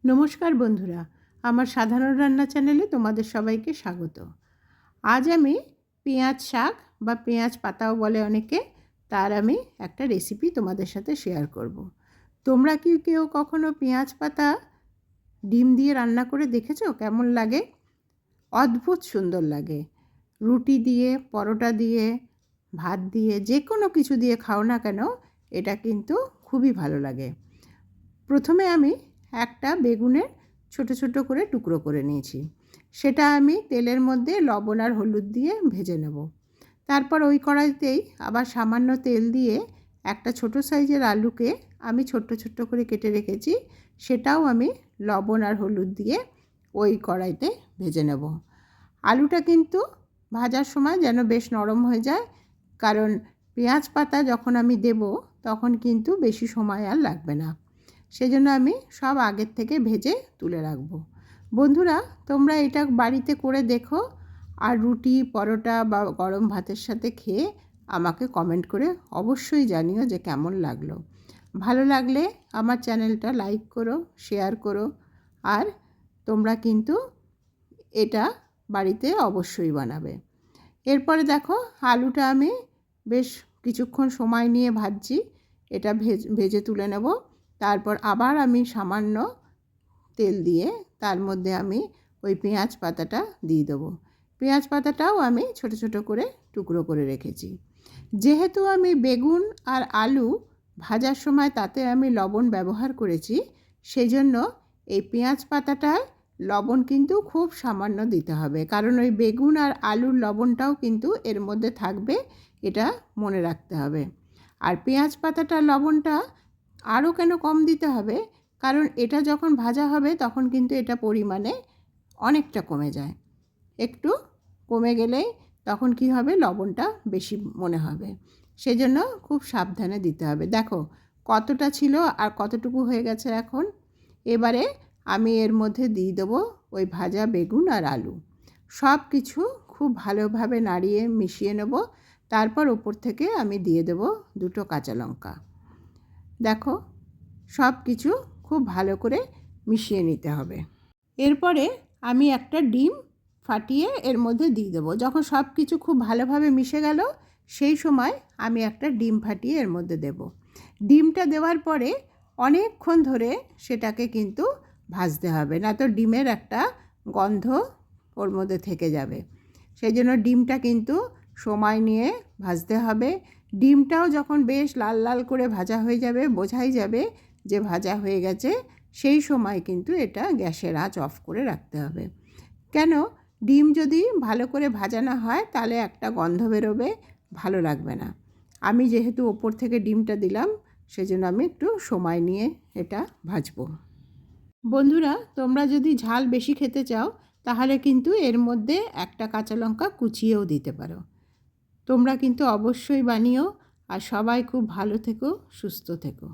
নমস্কার বন্ধুরা, আমার সাধারণ রান্না চ্যানেলে তোমাদের সবাইকে স্বাগত। আজ আমি পেঁয়াজ শাক বা পেঁয়াজ পাতাও বলে অনেকে, তার আমি একটা রেসিপি তোমাদের সাথে শেয়ার করব। তোমরা কি কেউ কখনো পেঁয়াজ পাতা ডিম দিয়ে রান্না করে দেখেছো? কেমন লাগে? অদ্ভুত সুন্দর লাগে। রুটি দিয়ে, পরোটা দিয়ে, ভাত দিয়ে, যে কোনো কিছু দিয়ে খাও না কেন, এটা কিন্তু খুবই ভালো লাগে। প্রথমে আমি একটা বেগুনের ছোট ছোট করে টুকরো করে নিয়েছি। সেটা আমি তেলের মধ্যে লবণ আর হলুদ দিয়ে ভেজে নেব। তারপর ওই কড়াইতেই আবার সামান্য তেল দিয়ে একটা ছোট সাইজের আলুকে আমি ছোট্ট ছোট্ট করে কেটে রেখেছি, সেটাও আমি লবণ আর হলুদ দিয়ে ওই কড়াইতে ভেজে নেব। আলুটা কিন্তু ভাজার সময় যেন বেশ নরম হয়ে যায়, কারণ পেঁয়াজ পাতা যখন আমি দেব তখন কিন্তু বেশি সময় আর লাগবে না। সেজন্য আমি সব আগের থেকে ভেজে তুলে রাখবো। বন্ধুরা, তোমরা এটা বাড়িতে করে দেখো, আর রুটি, পরোটা বা গরম ভাতের সাথে খেয়ে আমাকে কমেন্ট করে অবশ্যই জানিও যে কেমন লাগলো। ভালো লাগলে আমার চ্যানেলটা লাইক করো, শেয়ার করো, আর তোমরা কিন্তু এটা বাড়িতে অবশ্যই বানাবে। এরপরে দেখো, আলুটা আমি বেশ কিছুক্ষণ সময় নিয়ে ভাজছি। এটা ভেজে তুলে নেব। তারপর আবার আমি সামান্য তেল দিয়ে তার মধ্যে আমি ওই পেঁয়াজ পাতাটা দিয়ে দেবো। পেঁয়াজ পাতাটাও আমি ছোট ছোট করে টুকরো করে রেখেছি। যেহেতু আমি বেগুন আর আলু ভাজার সময় তাতে আমি লবণ ব্যবহার করেছি, সেই জন্য এই পেঁয়াজ পাতাটায় লবণ কিন্তু খুব সামান্য দিতে হবে, কারণ ওই বেগুন আর আলুর লবণটাও কিন্তু এর মধ্যে থাকবে, এটা মনে রাখতে হবে। আর পেঁয়াজ পাতাটার লবণটা আরও কেন কম দিতে হবে, কারণ এটা যখন ভাজা হবে তখন কিন্তু এটা পরিমাণে অনেকটা কমে যায়। একটু কমে গেলেই তখন কি হবে, লবণটা বেশি মনে হবে। সেজন্য খুব সাবধানে দিতে হবে। দেখো কতটা ছিল আর কতটুকু হয়ে গেছে এখন। এবারে আমি এর মধ্যে দিয়ে দেবো ওই ভাজা বেগুন আর আলু। সব কিছু খুব ভালোভাবে নাড়িয়ে মিশিয়ে নেব। তারপর উপর থেকে আমি দিয়ে দেবো দুটো কাঁচা লঙ্কা। দেখো সব কিছু খুব ভালো করে মিশিয়ে নিতে হবে। এরপরে আমি একটা ডিম ফাটিয়ে এর মধ্যে দিয়ে দেবো। যখন সব কিছু খুব ভালোভাবে মিশে গেল, সেই সময় আমি একটা ডিম ফাটিয়ে এর মধ্যে দেব। ডিমটা দেওয়ার পরে অনেকক্ষণ ধরে সেটাকে কিন্তু ভাজতে হবে, না তো ডিমের একটা গন্ধ ওর মধ্যে থেকে যাবে। সেই জন্য ডিমটা কিন্তু সময় নিয়ে ভাজতে হবে। ডিমটাও যখন বেশ লাল লাল করে ভাজা হয়ে যাবে, বোঝাই যাবে যে ভাজা হয়ে গেছে, সেই সময় কিন্তু এটা গ্যাসের আঁচ অফ করে রাখতে হবে। কেন, ডিম যদি ভালো করে ভাজা না হয় তাহলে একটা গন্ধ বেরোবে, ভালো লাগবে না। আমি যেহেতু ওপর থেকে ডিমটা দিলাম, সেজন্য আমি একটু সময় নিয়ে এটা ভাজবো। বন্ধুরা, তোমরা যদি ঝাল বেশি খেতে চাও তাহলে কিন্তু এর মধ্যে একটা কাঁচা লঙ্কা কুচিয়েও দিতে পারো। তোমরা কিন্তু অবশ্যই বানিও, আর সবাই খুব ভালো থেকো, সুস্থ থেকো।